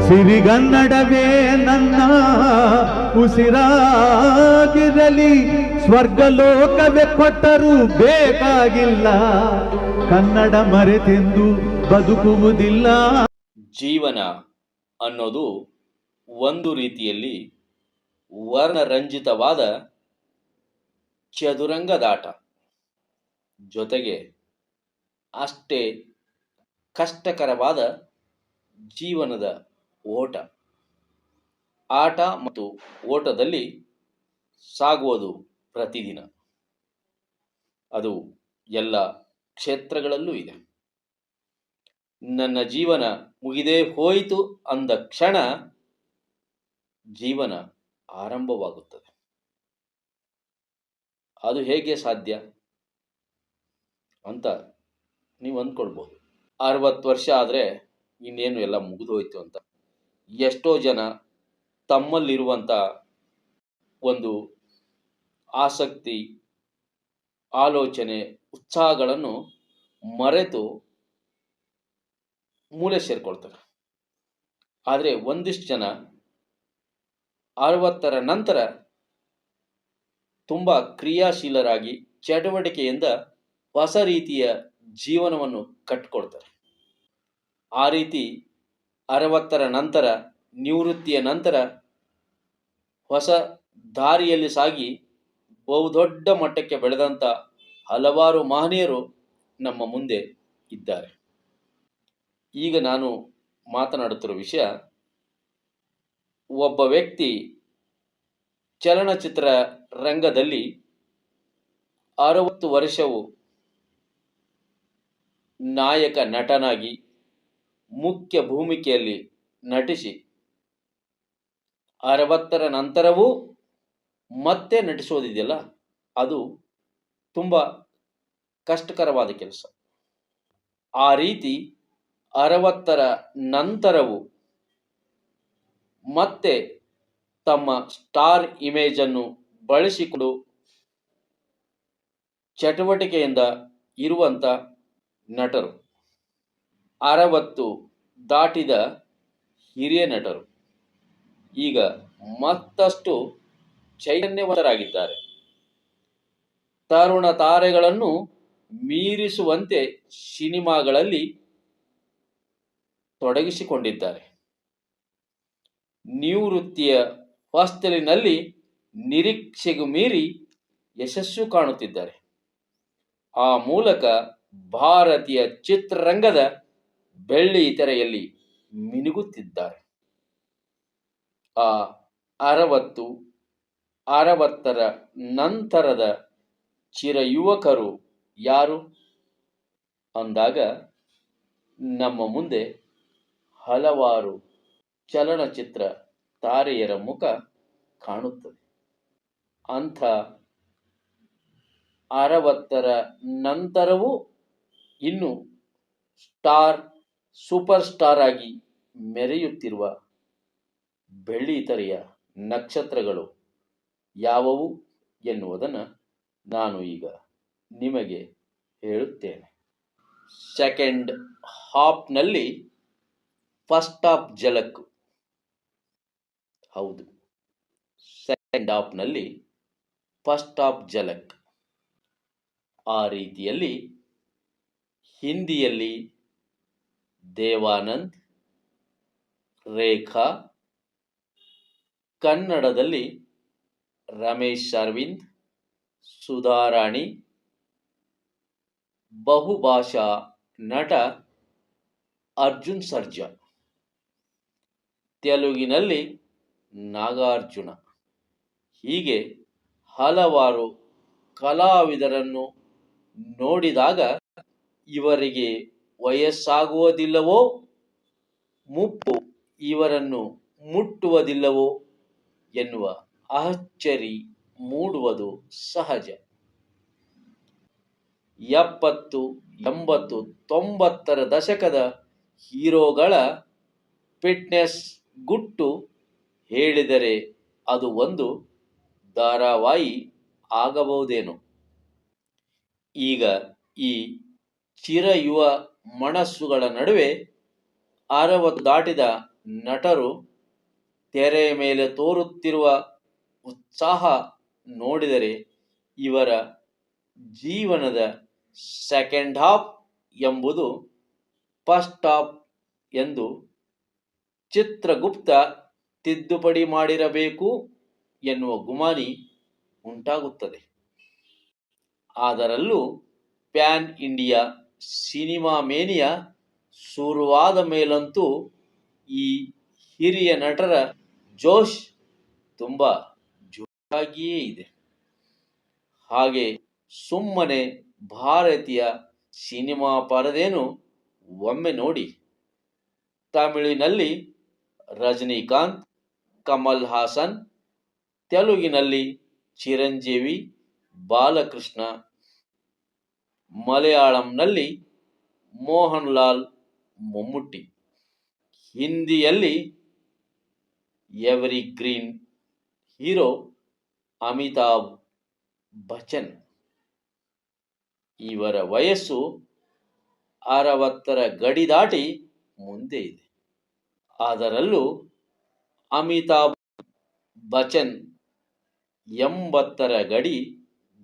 ಸಿರಿಗನ್ನಡವೇ ನನ್ನ ಉಸಿರಾಗಿರಲಿ, ಸ್ವರ್ಗಲೋಕವೇ ಕೊಟ್ಟರೂ ಬೇಕಾಗಿಲ್ಲ, ಕನ್ನಡ ಮರೆತೆಂದು ಬದುಕುವುದಿಲ್ಲ. ಜೀವನ ಅನ್ನೋದು ಒಂದು ರೀತಿಯಲ್ಲಿ ವರ್ಣರಂಜಿತವಾದ ಚದುರಂಗದಾಟ, ಜೊತೆಗೆ ಅಷ್ಟೇ ಕಷ್ಟಕರವಾದ ಜೀವನದ ಓಟ. ಆಟ ಮತ್ತು ಓಟದಲ್ಲಿ ಸಾಗುವುದು ಪ್ರತಿದಿನ. ಅದು ಎಲ್ಲ ಕ್ಷೇತ್ರಗಳಲ್ಲೂ ಇದೆ. ನನ್ನ ಜೀವನ ಮುಗಿದೇ ಹೋಯಿತು ಅಂದ ಕ್ಷಣ ಜೀವನ ಆರಂಭವಾಗುತ್ತದೆ. ಅದು ಹೇಗೆ ಸಾಧ್ಯ ಅಂತ ನೀವು ಅಂದ್ಕೊಳ್ಬೋದು. 60 ವರ್ಷ ಆದರೆ ಇನ್ನೇನು ಎಲ್ಲ ಮುಗಿದು ಹೋಯ್ತು ಅಂತ. ಎಷ್ಟೋ ಜನ ತಮ್ಮಲ್ಲಿರುವಂಥ ಒಂದು ಆಸಕ್ತಿ, ಆಲೋಚನೆ, ಉತ್ಸಾಹಗಳನ್ನು ಮರೆತು ಮೂಲೆ ಸೇರ್ಕೊಳ್ತಾರೆ. ಆದರೆ ಒಂದಿಷ್ಟು ಜನ 60ರ ನಂತರ ತುಂಬ ಕ್ರಿಯಾಶೀಲರಾಗಿ ಚಟುವಟಿಕೆಯಿಂದ ಹೊಸ ರೀತಿಯ ಜೀವನವನ್ನು ಕಟ್ಟಿಕೊಳ್ತಾರೆ. ಆ ರೀತಿ 60ರ ನಂತರ, ನಿವೃತ್ತಿಯ ನಂತರ ಹೊಸ ದಾರಿಯಲ್ಲಿ ಸಾಗಿ ಬಹುದೊಡ್ಡ ಮಟ್ಟಕ್ಕೆ ಬೆಳೆದಂಥ ಹಲವಾರು ಮಹನೀಯರು ನಮ್ಮ ಮುಂದೆ ಇದ್ದಾರೆ. ಈಗ ನಾನು ಮಾತನಾಡುತ್ತಿರೋ ವಿಷಯ, ಒಬ್ಬ ವ್ಯಕ್ತಿ ಚಲನಚಿತ್ರ ರಂಗದಲ್ಲಿ 60 ವರ್ಷವು ನಾಯಕ ನಟನಾಗಿ ಮುಖ್ಯ ಭೂಮಿಕೆಯಲ್ಲಿ ನಟಿಸಿ 60ರ ನಂತರವೂ ಮತ್ತೆ ನಟಿಸೋದಿದೆಯಲ್ಲ, ಅದು ತುಂಬ ಕಷ್ಟಕರವಾದ ಕೆಲಸ. ಆ ರೀತಿ 60ರ ನಂತರವೂ ಮತ್ತೆ ತಮ್ಮ ಸ್ಟಾರ್ ಇಮೇಜನ್ನು ಬಳಸಿಕೊಂಡು ಚಟುವಟಿಕೆಯಿಂದ ಇರುವಂಥ ನಟರು, 60 ದಾಟಿದ ಹಿರಿಯ ನಟರು ಈಗ ಮತ್ತಷ್ಟು ಚೈತನ್ಯವಂತರಾಗಿದ್ದಾರೆ. ತರುಣ ತಾರೆಗಳನ್ನು ಮೀರಿಸುವಂತೆ ಸಿನಿಮಾಗಳಲ್ಲಿ ತೊಡಗಿಸಿಕೊಂಡಿದ್ದಾರೆ. ನಿವೃತ್ತಿಯ ಹೊಸ್ತಿಲಿನಲ್ಲಿ ನಿರೀಕ್ಷೆಗೂ ಮೀರಿ ಯಶಸ್ಸು ಕಾಣುತ್ತಿದ್ದಾರೆ. ಆ ಮೂಲಕ ಭಾರತೀಯ ಚಿತ್ರರಂಗದ ಬೆಳ್ಳಿ ತೆರೆಯಲ್ಲಿ ಮಿನುಗುತ್ತಿದ್ದಾರೆ. ಆ 60ರ ನಂತರದ ಚಿರಯುವಕರು ಯಾರು ಅಂದಾಗ ನಮ್ಮ ಮುಂದೆ ಹಲವಾರು ಚಲನಚಿತ್ರ ತಾರೆಯರ ಮುಖ ಕಾಣುತ್ತದೆ. ಅಂಥ 60ರ ನಂತರವೂ ಇನ್ನು ಸೂಪರ್ ಸ್ಟಾರ್ ಆಗಿ ಮೆರೆಯುತ್ತಿರುವ ಬೆಳ್ಳಿತೆರೆಯ ನಕ್ಷತ್ರಗಳು ಯಾವುವು ಎನ್ನುವುದನ್ನು ನಾನು ಈಗ ನಿಮಗೆ ಹೇಳುತ್ತೇನೆ. ಸೆಕೆಂಡ್ ಹಾಫ್ನಲ್ಲಿ ಫಸ್ಟ್ ಹಾಫ್ ಝಲಕ್. ಹೌದು, ಸೆಕೆಂಡ್ ಹಾಫ್ನಲ್ಲಿ ಫಸ್ಟ್ ಹಾಫ್ ಝಲಕ್. ಆ ರೀತಿಯಲ್ಲಿ ಹಿಂದಿಯಲ್ಲಿ ದೇವಾನಂದ್, ರೇಖಾ, ಕನ್ನಡದಲ್ಲಿ ರಮೇಶ್ ಅರವಿಂದ್, ಸುಧಾರಾಣಿ, ಬಹುಭಾಷಾ ನಟ ಅರ್ಜುನ್ ಸರ್ಜಾ, ತೆಲುಗಿನಲ್ಲಿ ನಾಗಾರ್ಜುನ, ಹೀಗೆ ಹಲವಾರು ಕಲಾವಿದರನ್ನು ನೋಡಿದಾಗ ಇವರಿಗೆ ವಯಸ್ಸಾಗುವುದಿಲ್ಲವೋ, ಮುಪ್ಪು ಇವರನ್ನು ಮುಟ್ಟುವುದಿಲ್ಲವೋ ಎನ್ನುವ ಅಚ್ಚರಿ ಮೂಡುವುದು ಸಹಜ. 70, 80, 90ರ ದಶಕದ ಹೀರೋಗಳ ಫಿಟ್ನೆಸ್ ಗುಟ್ಟು ಹೇಳಿದರೆ ಅದು ಒಂದು ಧಾರಾವಾಹಿ ಆಗಬಹುದೇನೋ. ಈಗ ಈ ಚಿರಯುವ ಮನಸ್ಸುಗಳ ನಡುವೆ 60 ದಾಟಿದ ನಟರು ತೆರೆಯ ಮೇಲೆ ತೋರುತ್ತಿರುವ ಉತ್ಸಾಹ ನೋಡಿದರೆ ಇವರ ಜೀವನದ ಸೆಕೆಂಡ್ ಹಾಫ್ ಎಂಬುದು ಫಸ್ಟ್ ಹಾಫ್ ಎಂದು ಚಿತ್ರಗುಪ್ತ ತಿದ್ದುಪಡಿ ಮಾಡಿರಬೇಕು ಎನ್ನುವ ಗುಮಾನಿ ಉಂಟಾಗುತ್ತದೆ. ಅದರಲ್ಲೂ ಪ್ಯಾನ್ ಇಂಡಿಯಾ ಸಿನಿಮಾ ಮೇನಿಯಾ ಶುರುವಾದ ಮೇಲಂತೂ ಈ ಹಿರಿಯ ನಟರ ಜೋಶ್ ತುಂಬ ಜೋರಾಗಿಯೇ ಇದೆ. ಹಾಗೆ ಸುಮ್ಮನೆ ಭಾರತೀಯ ಸಿನಿಮಾ ಪರದೆಯನ್ನು ಒಮ್ಮೆ ನೋಡಿ. ತಮಿಳಿನಲ್ಲಿ ರಜನಿಕಾಂತ್, ಕಮಲ್ ಹಾಸನ್, ತೆಲುಗಿನಲ್ಲಿ ಚಿರಂಜೀವಿ, ಬಾಲಕೃಷ್ಣ, ಮಲಯಾಳಂನಲ್ಲಿ ಮೋಹನ್ ಲಾಲ್, ಮಮ್ಮುಟ್ಟಿ, ಹಿಂದಿಯಲ್ಲಿ ಎವರಿಗ್ರೀನ್ ಹೀರೋ ಅಮಿತಾಬ್ ಬಚ್ಚನ್. ಇವರ ವಯಸ್ಸು 60ರ ಗಡಿ ದಾಟಿ ಮುಂದೆ ಇದೆ. ಅದರಲ್ಲೂ ಅಮಿತಾಬ್ ಬಚ್ಚನ್ 80ರ ಗಡಿ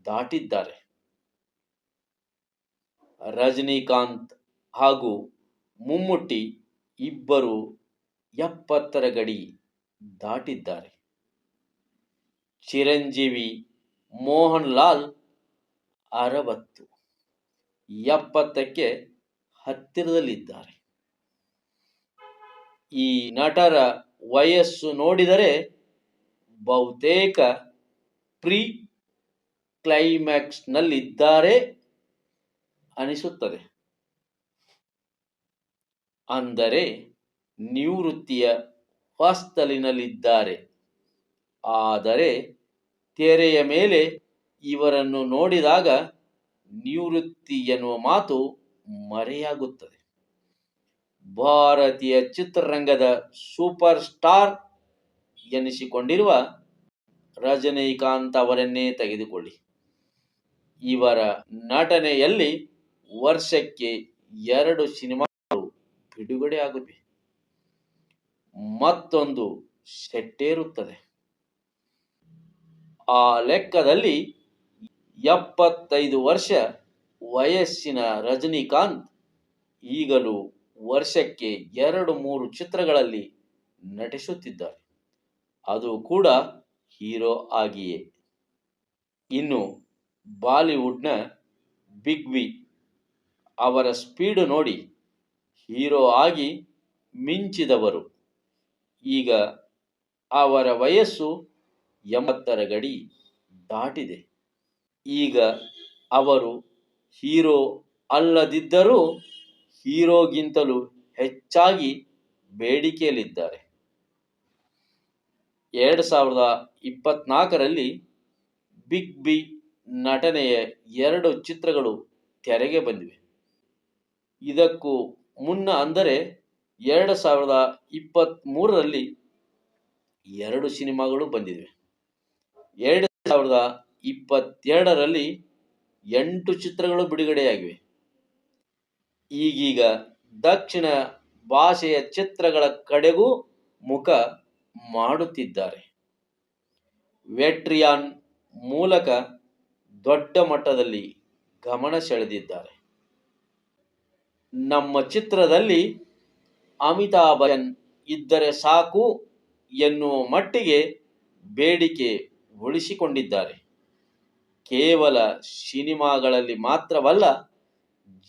ದಾಟಿದ್ದಾರೆ. ರಜನಿಕಾಂತ್ ಹಾಗೂ ಮಮ್ಮುಟ್ಟಿ ಇಬ್ಬರು 70ರ ಗಡಿ ದಾಟಿದ್ದಾರೆ. ಚಿರಂಜೀವಿ, ಮೋಹನ್ ಲಾಲ್ 60, 70ಕ್ಕೆ ಹತ್ತಿರದಲ್ಲಿದ್ದಾರೆ. ಈ ನಟರ ವಯಸ್ಸು ನೋಡಿದರೆ ಬಹುತೇಕ ಪ್ರೀ ಕ್ಲೈಮ್ಯಾಕ್ಸ್ನಲ್ಲಿದ್ದಾರೆ ಅನಿಸುತ್ತದೆ. ಅಂದರೆ ನಿವೃತ್ತಿಯ ಹೊಸ್ತಲಿನಲ್ಲಿದ್ದಾರೆ. ಆದರೆ ತೆರೆಯ ಮೇಲೆ ಇವರನ್ನು ನೋಡಿದಾಗ ನಿವೃತ್ತಿ ಎನ್ನುವ ಮಾತು ಮರೆಯಾಗುತ್ತದೆ. ಭಾರತೀಯ ಚಿತ್ರರಂಗದ ಸೂಪರ್ ಸ್ಟಾರ್ ಎನಿಸಿಕೊಂಡಿರುವ ರಜನಿಕಾಂತ್ ಅವರನ್ನೇ ತೆಗೆದುಕೊಳ್ಳಿ. ಇವರ ನಟನೆಯಲ್ಲಿ ವರ್ಷಕ್ಕೆ 2 ಸಿನಿಮಾಗಳು ಬಿಡುಗಡೆಯಾಗುತ್ತವೆ, ಮತ್ತೊಂದು ಸೆಟ್ಟೇರುತ್ತದೆ. ಆ ಲೆಕ್ಕದಲ್ಲಿ 75 ವರ್ಷ ವಯಸ್ಸಿನ ರಜನಿಕಾಂತ್ ಈಗಲೂ ವರ್ಷಕ್ಕೆ 2-3 ಚಿತ್ರಗಳಲ್ಲಿ ನಟಿಸುತ್ತಿದ್ದಾರೆ, ಅದು ಕೂಡ ಹೀರೋ ಆಗಿಯೇ. ಇನ್ನು ಬಾಲಿವುಡ್ನ ಬಿಗ್ ಬಿ ಅವರ ಸ್ಪೀಡು ನೋಡಿ ಹೀರೋ ಆಗಿ ಮಿಂಚಿದವರು. ಈಗ ಅವರ ವಯಸ್ಸು 80ರ ಗಡಿ ದಾಟಿದೆ. ಈಗ ಅವರು ಹೀರೋ ಅಲ್ಲದಿದ್ದರೂ ಹೀರೋಗಿಂತಲೂ ಹೆಚ್ಚಾಗಿ ಬೇಡಿಕೆಯಲ್ಲಿದ್ದಾರೆ. 2024ರಲ್ಲಿ ಬಿಗ್ ಬಿ ನಟನೆಯ 2 ಚಿತ್ರಗಳು ತೆರೆಗೆ ಬಂದಿವೆ. ಇದಕ್ಕೂ ಮುನ್ನ ಅಂದರೆ 2023ರಲ್ಲಿ 2 ಸಿನಿಮಾಗಳು ಬಂದಿವೆ. 2022ರಲ್ಲಿ 8 ಚಿತ್ರಗಳು ಬಿಡುಗಡೆಯಾಗಿವೆ. ಈಗೀಗ ದಕ್ಷಿಣ ಭಾಷೆಯ ಚಿತ್ರಗಳ ಕಡೆಗೂ ಮುಖ ಮಾಡುತ್ತಿದ್ದಾರೆ. ವೆಟ್ರಿಯಾನ್ ಮೂಲಕ ದೊಡ್ಡ ಮಟ್ಟದಲ್ಲಿ ಗಮನ ಸೆಳೆದಿದ್ದಾರೆ. ನಮ್ಮ ಚಿತ್ರದಲ್ಲಿ ಅಮಿತಾಬ್ ಬಚ್ಚನ್ ಇದ್ದರೆ ಸಾಕು ಎನ್ನುವ ಮಟ್ಟಿಗೆ ಬೇಡಿಕೆ ಉಳಿಸಿಕೊಂಡಿದ್ದಾರೆ. ಕೇವಲ ಸಿನಿಮಾಗಳಲ್ಲಿ ಮಾತ್ರವಲ್ಲ,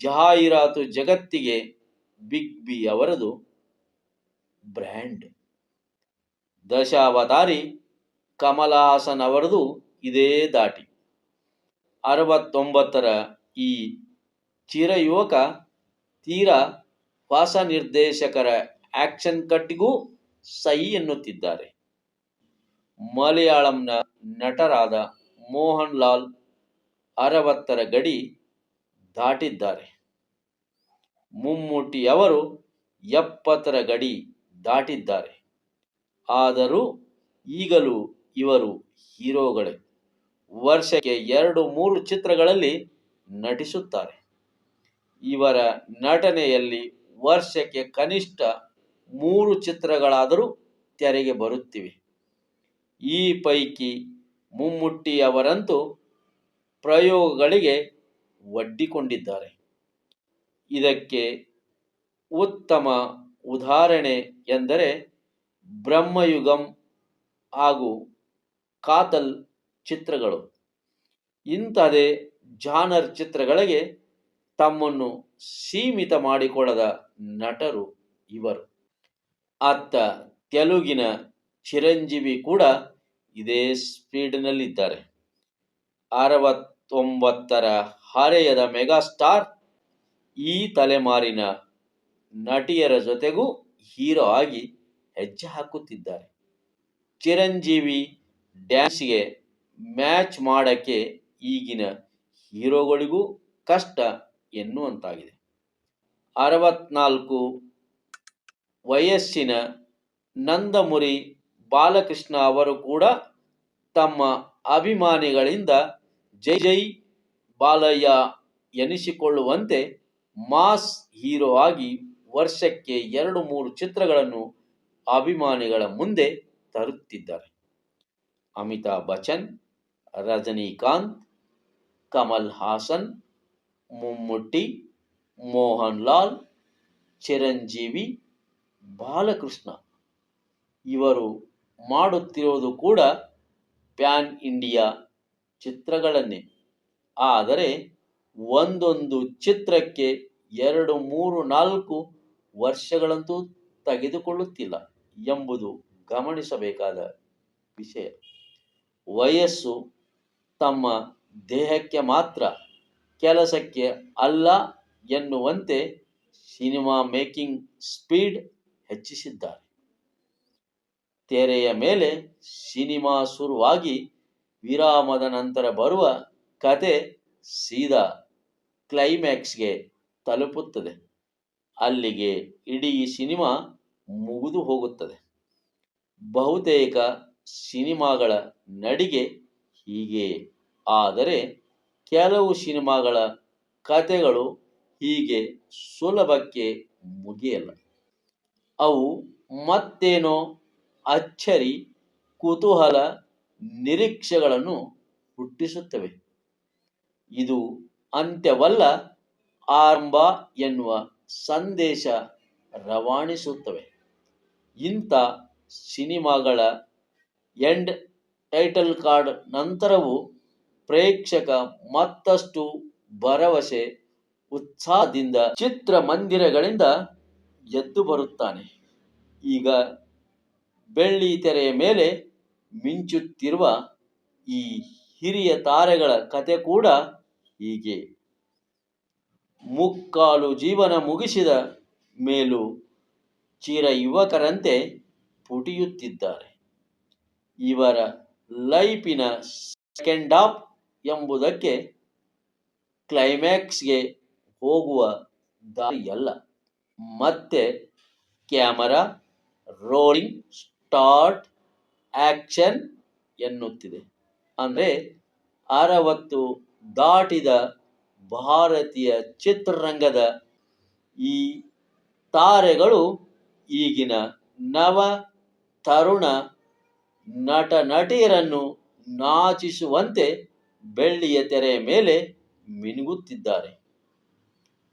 ಜಾಹೀರಾತು ಜಗತ್ತಿಗೆ ಬಿಗ್ ಬಿ ಅವರದು ಬ್ರ್ಯಾಂಡ್. ದಶಾವತಾರಿ ಕಮಲ್ ಹಾಸನ್ ಅವರದು ಇದೇ ದಾಟಿ. 69ರ ಈ ಚಿರಯುವಕ ತೀರಾ ಹೊಸ ನಿರ್ದೇಶಕರ ಆಕ್ಷನ್ ಕಟ್ಗೂ ಸೈ ಎನ್ನುತ್ತಿದ್ದಾರೆ. ಮಲಯಾಳಂನ ನಟರಾದ ಮೋಹನ್ ಲಾಲ್ 60ರ ಗಡಿ ದಾಟಿದ್ದಾರೆ. ಮಮ್ಮುಟ್ಟಿ ಅವರು 70ರ ಗಡಿ ದಾಟಿದ್ದಾರೆ. ಆದರೂ ಈಗಲೂ ಇವರು ಹೀರೋಗಳೇ. ವರ್ಷಕ್ಕೆ 2-3 ಚಿತ್ರಗಳಲ್ಲಿ ನಟಿಸುತ್ತಾರೆ. ಇವರ ನಟನೆಯಲ್ಲಿ ವರ್ಷಕ್ಕೆ ಕನಿಷ್ಠ 3 ಚಿತ್ರಗಳಾದರೂ ತೆರೆಗೆ ಬರುತ್ತಿವೆ. ಈ ಪೈಕಿ ಮಮ್ಮೂಟಿಯವರಂತೂ ಪ್ರಯೋಗಗಳಿಗೆ ಒಡ್ಡಿಕೊಂಡಿದ್ದಾರೆ. ಇದಕ್ಕೆ ಉತ್ತಮ ಉದಾಹರಣೆ ಎಂದರೆ ಬ್ರಹ್ಮಯುಗಂ ಹಾಗೂ ಕಾತಲ್ ಚಿತ್ರಗಳು. ಇಂಥದೇ ಜಾನರ್ ಚಿತ್ರಗಳಿಗೆ ತಮ್ಮನ್ನು ಸೀಮಿತ ಮಾಡಿಕೊಳ್ಳದ ನಟರು ಇವರು. ಅತ್ತ ತೆಲುಗಿನ ಚಿರಂಜೀವಿ ಕೂಡ ಇದೇ ಸ್ಪೀಡ್ನಲ್ಲಿದ್ದಾರೆ. 69ರ ಹರೆಯದ ಮೆಗಾಸ್ಟಾರ್ ಈ ತಲೆಮಾರಿನ ನಟಿಯರ ಜೊತೆಗೂ ಹೀರೋ ಆಗಿ ಹೆಜ್ಜೆ ಹಾಕುತ್ತಿದ್ದಾರೆ. ಚಿರಂಜೀವಿ ಡ್ಯಾನ್ಸ್ಗೆ ಮ್ಯಾಚ್ ಮಾಡೋಕ್ಕೆ ಈಗಿನ ಹೀರೋಗಳಿಗೂ ಕಷ್ಟ ಎನ್ನುವಂತಾಗಿದೆ. 64 ವಯಸ್ಸಿನ ನಂದಮುರಿ ಬಾಲಕೃಷ್ಣ ಅವರು ಕೂಡ ತಮ್ಮ ಅಭಿಮಾನಿಗಳಿಂದ ಜೈ ಜೈ ಬಾಲಯ್ಯ ಎನಿಸಿಕೊಳ್ಳುವಂತೆ ಮಾಸ್ ಹೀರೋ ಆಗಿ ವರ್ಷಕ್ಕೆ 2-3 ಚಿತ್ರಗಳನ್ನು ಅಭಿಮಾನಿಗಳ ಮುಂದೆ ತರುತ್ತಿದ್ದಾರೆ. ಅಮಿತಾಬ್ ಬಚ್ಚನ್, ರಜನಿಕಾಂತ್, ಕಮಲ್ ಹಾಸನ್, ಮಮ್ಮೂಟಿ, ಮೋಹನ್ ಲಾಲ್, ಚಿರಂಜೀವಿ, ಬಾಲಕೃಷ್ಣ ಇವರು ಮಾಡುತ್ತಿರುವುದು ಕೂಡ ಪ್ಯಾನ್ ಇಂಡಿಯಾ ಚಿತ್ರಗಳನ್ನೇ. ಆದರೆ ಒಂದೊಂದು ಚಿತ್ರಕ್ಕೆ 2-3-4 ವರ್ಷಗಳಂತೂ ತೆಗೆದುಕೊಳ್ಳುತ್ತಿಲ್ಲ ಎಂಬುದು ಗಮನಿಸಬೇಕಾದ ವಿಷಯ. ವಯಸ್ಸು ತಮ್ಮ ದೇಹಕ್ಕೆ ಮಾತ್ರ, ಕೆಲಸಕ್ಕೆ ಅಲ್ಲ ಎನ್ನುವಂತೆ ಸಿನಿಮಾ ಮೇಕಿಂಗ್ ಸ್ಪೀಡ್ ಹೆಚ್ಚಿಸಿದ್ದಾರೆ. ತೆರೆಯ ಮೇಲೆ ಸಿನಿಮಾ ಶುರುವಾಗಿ ವಿರಾಮದ ನಂತರ ಬರುವ ಕತೆ ಸೀದಾ ಕ್ಲೈಮ್ಯಾಕ್ಸ್ಗೆ ತಲುಪುತ್ತದೆ. ಅಲ್ಲಿಗೆ ಇಡೀ ಸಿನಿಮಾ ಮುಗಿದು ಹೋಗುತ್ತದೆ. ಬಹುತೇಕ ಸಿನಿಮಾಗಳ ನಡಿಗೆ ಹೀಗೆ. ಆದರೆ ಕೆಲವು ಸಿನಿಮಾಗಳ ಕತೆಗಳು ಹೀಗೆ ಸುಲಭಕ್ಕೆ ಮುಗಿಯಲ್ಲ. ಅವು ಮತ್ತೇನೋ ಅಚ್ಚರಿ, ಕುತೂಹಲ, ನಿರೀಕ್ಷೆಗಳನ್ನು ಹುಟ್ಟಿಸುತ್ತವೆ. ಇದು ಅಂತ್ಯವಲ್ಲ, ಆರಂಭ ಎನ್ನುವ ಸಂದೇಶ ರವಾನಿಸುತ್ತವೆ. ಇಂಥ ಸಿನಿಮಾಗಳ ಎಂಡ್ ಟೈಟಲ್ ಕಾರ್ಡ್ ನಂತರವೂ ಪ್ರೇಕ್ಷಕ ಮತ್ತಷ್ಟು ಭರವಸೆ, ಉತ್ಸಾಹದಿಂದ ಚಿತ್ರಮಂದಿರಗಳಿಂದ ಎದ್ದು ಬರುತ್ತಾನೆ. ಈಗ ಬೆಳ್ಳಿ ತೆರೆಯ ಮೇಲೆ ಮಿಂಚುತ್ತಿರುವ ಈ ಹಿರಿಯ ತಾರೆಗಳ ಕತೆ ಕೂಡ ಹೀಗೆ. ಮುಕ್ಕಾಲು ಜೀವನ ಮುಗಿಸಿದ ಮೇಲೂ ಚಿರ ಯುವಕರಂತೆ ಪುಟಿಯುತ್ತಿದ್ದಾರೆ. ಇವರ ಲೈಫಿನ ಸೆಕೆಂಡ್ ಹಾಫ್ ಎಂಬುದಕ್ಕೆ ಕ್ಲೈಮ್ಯಾಕ್ಸ್ಗೆ ಹೋಗುವ ದಾರಿಯಲ್ಲ. ಮತ್ತೆ ಕ್ಯಾಮರಾ ರೋಲಿಂಗ್, ಸ್ಟಾರ್ಟ್, ಆಕ್ಷನ್ ಎನ್ನುತ್ತಿದೆ. ಅಂದರೆ 60 ದಾಟಿದ ಭಾರತೀಯ ಚಿತ್ರರಂಗದ ಈ ತಾರೆಗಳು ಈಗಿನ ನವ ತರುಣ ನಟ ನಟಿಯರನ್ನು ನಾಚಿಸುವಂತೆ ಬೆಳ್ಳಿಯ ತೆರೆಯ ಮೇಲೆ ಮಿನುಗುತ್ತಿದ್ದಾರೆ.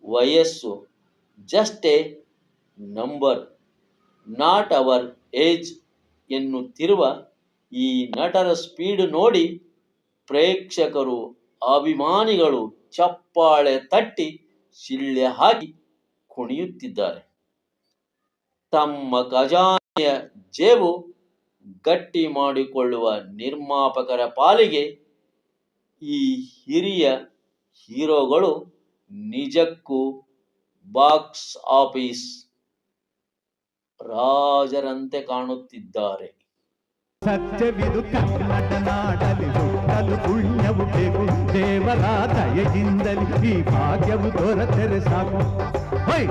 ವಯಸ್ಸು just a number, not our age ಎನ್ನುತ್ತಿರುವ ಈ ನಟರ ಸ್ಪೀಡ್ ನೋಡಿ ಪ್ರೇಕ್ಷಕರು, ಅಭಿಮಾನಿಗಳು ಚಪ್ಪಾಳೆ ತಟ್ಟಿ ಶಿಳ್ಳೆ ಹಾಕಿ ಕುಣಿಯುತ್ತಿದ್ದಾರೆ. ತಮ್ಮ ಖಜಾನೆಯ ಜೇಬು ಗಟ್ಟಿ ಮಾಡಿಕೊಳ್ಳುವ ನಿರ್ಮಾಪಕರ ಪಾಲಿಗೆ ಈ ಹಿರಿಯ ಹೀರೋಗಳು ನಿಜಕ್ಕೂ ಬಾಕ್ಸ್ ಆಫೀಸ್ ರಾಜರಂತೆ ಕಾಣುತ್ತಿದ್ದಾರೆ. ಸತ್ಯವಿದು ಕನ್ನಡ ನಾಡಲಿ ಹುಟ್ಟಲು ಪುಣ್ಯವು ಬೇಕು, ದೇವರ ದಯೆಯಿಂದಲಿ ಈ ಭಾಗ್ಯವು ದೊರೆತರೆ ಸಾಕು. ಹೈ